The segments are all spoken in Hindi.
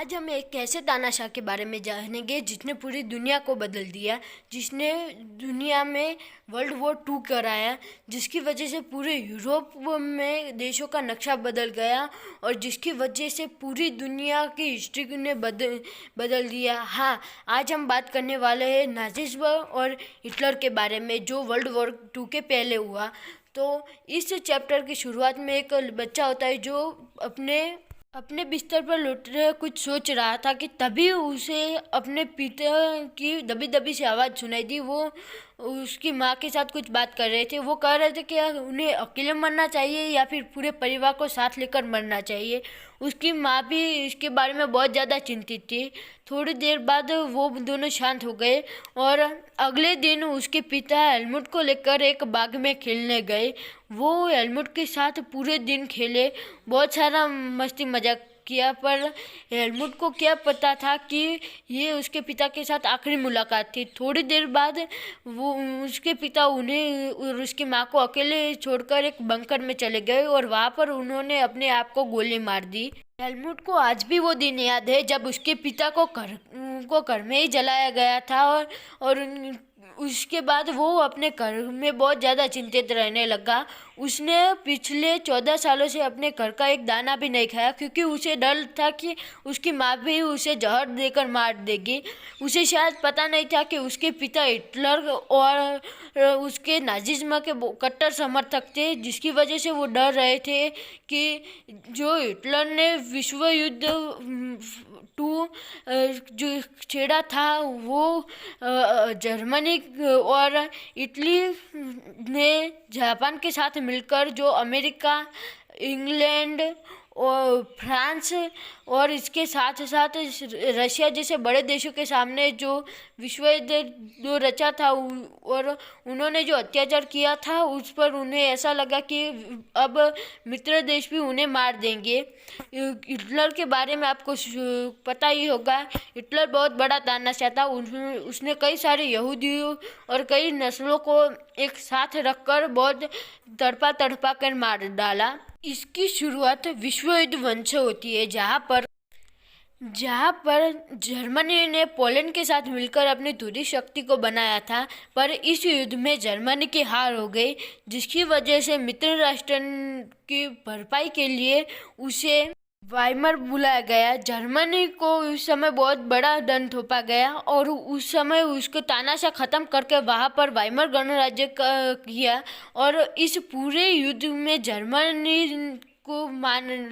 आज हम एक ऐसे तानाशाह के बारे में जानेंगे जिसने पूरी दुनिया को बदल दिया, जिसने दुनिया में वर्ल्ड वॉर 2 कराया, जिसकी वजह से पूरे यूरोप में देशों का नक्शा बदल गया और जिसकी वजह से पूरी दुनिया की हिस्ट्री ने बदल दिया। हाँ, आज हम बात करने वाले हैं नाजिज्म और हिटलर के बारे में, जो वर्ल्ड वॉर 2 के पहले हुआ। तो इस चैप्टर की शुरुआत में एक बच्चा होता है जो अपने बिस्तर पर लेट कुछ सोच रहा था कि तभी उसे अपने पिता की दबी दबी सी आवाज़ सुनाई दी। वो उसकी माँ के साथ कुछ बात कर रहे थे। वो कह रहे थे कि उन्हें अकेले मरना चाहिए या फिर पूरे परिवार को साथ लेकर मरना चाहिए। उसकी माँ भी इसके बारे में बहुत ज़्यादा चिंतित थी। थोड़ी देर बाद वो दोनों शांत हो गए और अगले दिन उसके पिता हेलमुट को लेकर एक बाग में खेलने गए। वो हेलमुट के साथ पूरे दिन खेले, बहुत सारा मस्ती मजाक किया, पर हेलमुट को क्या पता था कि ये उसके पिता के साथ आखिरी मुलाकात थी। थोड़ी देर बाद वो उसके पिता उन्हें और उसकी माँ को अकेले छोड़कर एक बंकर में चले गए और वहाँ पर उन्होंने अपने आप को गोली मार दी। हेलमुट को आज भी वो दिन याद है जब उसके पिता को घर में ही जलाया गया था और उसके बाद वो अपने घर में बहुत ज़्यादा चिंतित रहने लगा। उसने पिछले 14 सालों से अपने घर का एक दाना भी नहीं खाया, क्योंकि उसे डर था कि उसकी माँ भी उसे जहर देकर मार देगी। उसे शायद पता नहीं था कि उसके पिता हिटलर और उसके नाजिज्म के कट्टर समर्थक थे, जिसकी वजह से वो डर रहे थे कि जो हिटलर ने विश्व युद्ध 2 जो छेड़ा था वो जर्मनी और इटली ने जापान के साथ मिलकर जो अमेरिका, इंग्लैंड और फ्रांस और इसके साथ साथ रशिया जैसे बड़े देशों के सामने जो विश्व युद्ध जो रचा था और उन्होंने जो अत्याचार किया था उस पर उन्हें ऐसा लगा कि अब मित्र देश भी उन्हें मार देंगे। हिटलर के बारे में आपको पता ही होगा। हिटलर बहुत बड़ा तानाशाह था। उसने कई सारे यहूदियों और कई नस्लों को एक साथ रखकर बहुत तड़पा कर मार डाला। इसकी शुरुआत विश्व युद्ध 1 से होती है, जहाँ पर जर्मनी ने पोलैंड के साथ मिलकर अपनी पूरी शक्ति को बनाया था, पर इस युद्ध में जर्मनी की हार हो गई, जिसकी वजह से मित्र राष्ट्र की भरपाई के लिए उसे वाइमर बुलाया गया। जर्मनी को उस समय बहुत बड़ा दंड थोपा गया और उस समय उसको तानाशाह खत्म करके वहाँ पर वाइमर गणराज्य किया और इस पूरे युद्ध में जर्मनी को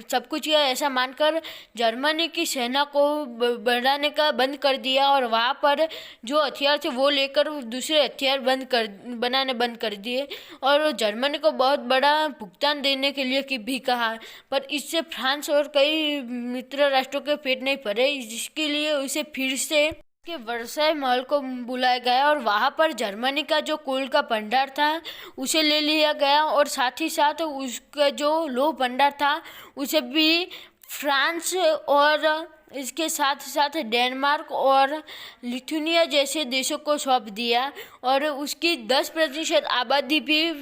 सब कुछ किया। ऐसा मानकर जर्मनी की सेना को बढ़ाने का बंद कर दिया और वहाँ पर जो हथियार थे वो लेकर दूसरे हथियार बनाने बंद कर दिए और जर्मनी को बहुत बड़ा भुगतान देने के लिए भी कहा, पर इससे फ्रांस और कई मित्र राष्ट्रों के पेट नहीं भरे, जिसके लिए उसे फिर से के वर्साई महल को बुलाया गया और वहाँ पर जर्मनी का जो कोल का भंडार था उसे ले लिया गया और साथ ही साथ उसका जो लोह भंडार था उसे भी फ्रांस और इसके साथ साथ डेनमार्क और लिथुनिया जैसे देशों को सौंप दिया और उसकी 10% आबादी भी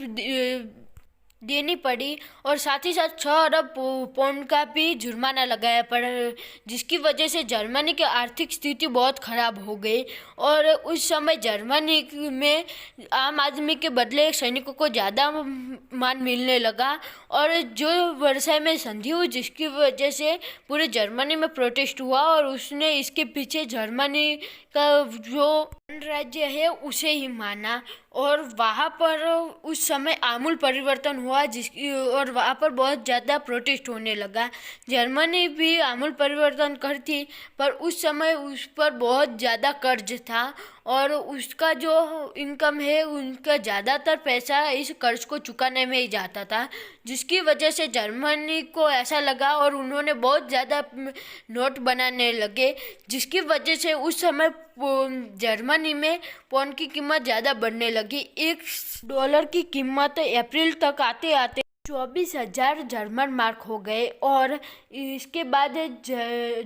देनी पड़ी और साथ ही साथ 6 अरब पौंड का भी जुर्माना लगाया पड़ा, जिसकी वजह से जर्मनी की आर्थिक स्थिति बहुत ख़राब हो गई और उस समय जर्मनी में आम आदमी के बदले सैनिकों को ज़्यादा मान मिलने लगा और जो वर्साई में संधि हुई, जिसकी वजह से पूरे जर्मनी में प्रोटेस्ट हुआ और उसने इसके पीछे जर्मनी का जो राज्य है उसे ही माना और वहाँ पर उस समय आमूल परिवर्तन हुआ और वहाँ पर बहुत ज़्यादा प्रोटेस्ट होने लगा। जर्मनी भी आमूल परिवर्तन करती, पर उस समय उस पर बहुत ज़्यादा कर्ज था और उसका जो इनकम है उनका ज़्यादातर पैसा इस कर्ज को चुकाने में ही जाता था, जिसकी वजह से जर्मनी को ऐसा लगा और उन्होंने बहुत ज़्यादा नोट बनाने लगे, जिसकी वजह से उस समय जर्मनी में पौंड की कीमत ज़्यादा बढ़ने लगी। $1 की कीमत अप्रैल तक आते आते 24,000 जर्मन मार्क हो गए और इसके बाद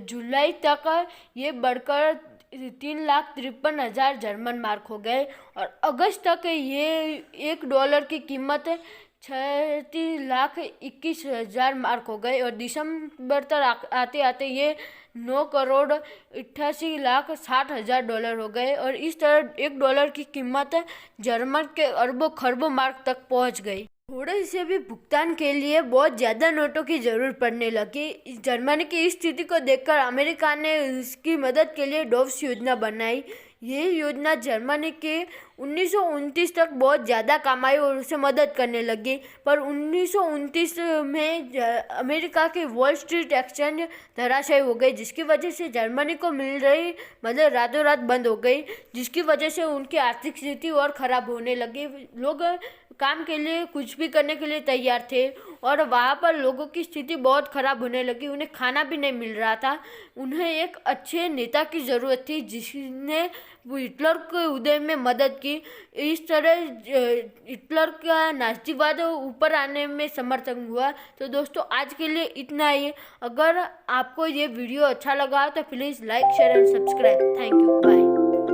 जुलाई तक ये बढ़कर 3,53,000 जर्मन मार्क हो गए और अगस्त तक ये $1 की कीमत 36,21,000 मार्क हो गए और दिसंबर तक आते आते ये $9,88,60,000 हो गए और इस तरह $1 की कीमत जर्मन के अरबों खरबों मार्क तक पहुंच गई। थोड़े से भी भुगतान के लिए बहुत ज़्यादा नोटों की ज़रूरत पड़ने लगी। जर्मनी की इस स्थिति को देखकर अमेरिका ने इसकी मदद के लिए डोव्स योजना बनाई। ये योजना जर्मनी के 1929 तक बहुत ज़्यादा काम आई और उसे मदद करने लगी, पर 1929 में अमेरिका की वॉल स्ट्रीट एक्सचेंज धराशायी हो गई, जिसकी वजह से जर्मनी को मिल रही मदद रातों रात बंद हो गई, जिसकी वजह से उनकी आर्थिक स्थिति और ख़राब होने लगी। लोग काम के लिए कुछ भी करने के लिए तैयार थे और वहाँ पर लोगों की स्थिति बहुत ख़राब होने लगी। उन्हें खाना भी नहीं मिल रहा था। उन्हें एक अच्छे नेता की ज़रूरत थी जिसने हिटलर के उदय में मदद की। इस तरह हिटलर का नाज़ीवाद ऊपर आने में समर्थन हुआ। तो दोस्तों आज के लिए इतना ही। अगर आपको ये वीडियो अच्छा लगा तो please like share and subscribe. Thank you.